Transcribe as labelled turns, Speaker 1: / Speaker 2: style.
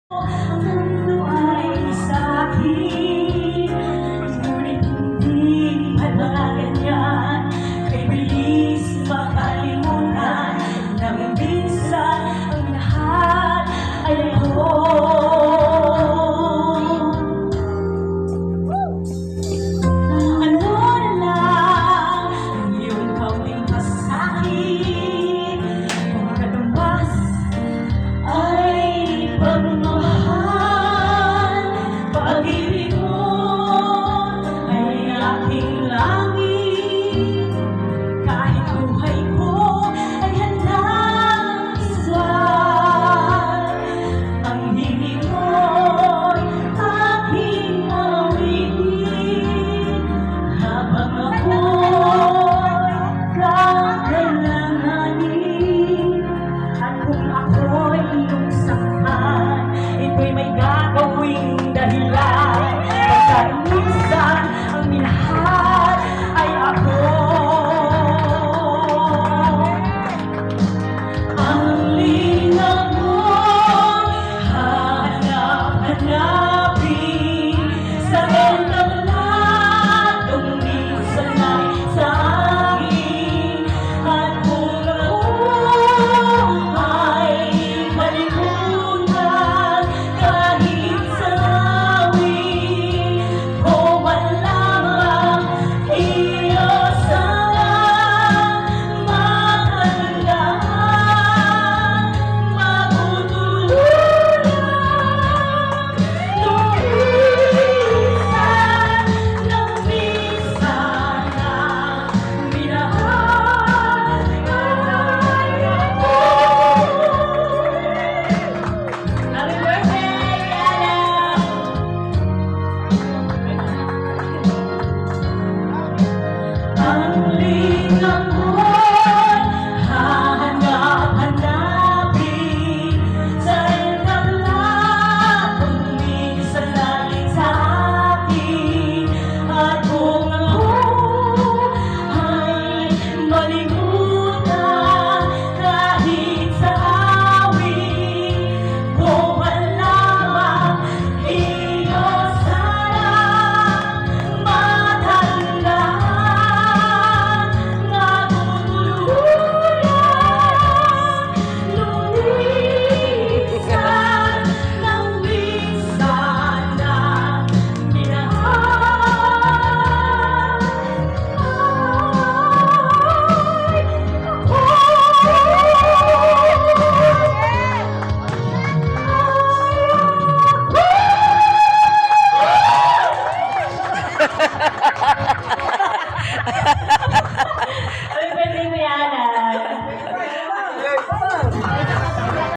Speaker 1: Ang mundo ay sa'kin, ngunit hindi pala ganyan. Kay bilis makalimutan nang minsan ang lahat ay ako. Ano na lang ang iyong kaunting pasakin, kung katumbas ay pagmamahal. Pag-ibig mo ay aking langit, kahit buhay ko ay handang iswal. Ang himig mo'y aking awitin habang ako'y kakailanganin. At kung ako'y iyong saktan, ito'y may gagawing dahilan. Pagkat minsan ang minahal ay ako. Ang linaw mo'y hahanap-hanapin sa gandang latong minsan ay sa akin. At kung ako ay malimutan kahit sa awit ko man lamang, iyo sana matandaan. Magutuluyan, lumisan ng minsan na minahal ay ako. Happy birthday, Yana! Ang linaw mo'y hahanap-hanapin sa gandang latong minsan ay sa akin. At kung ako ay malimutan kahit sa awit ko man lamang, iyo sana matandaan. Magutuluyan, lumisan ng minsan na minahal ay ako.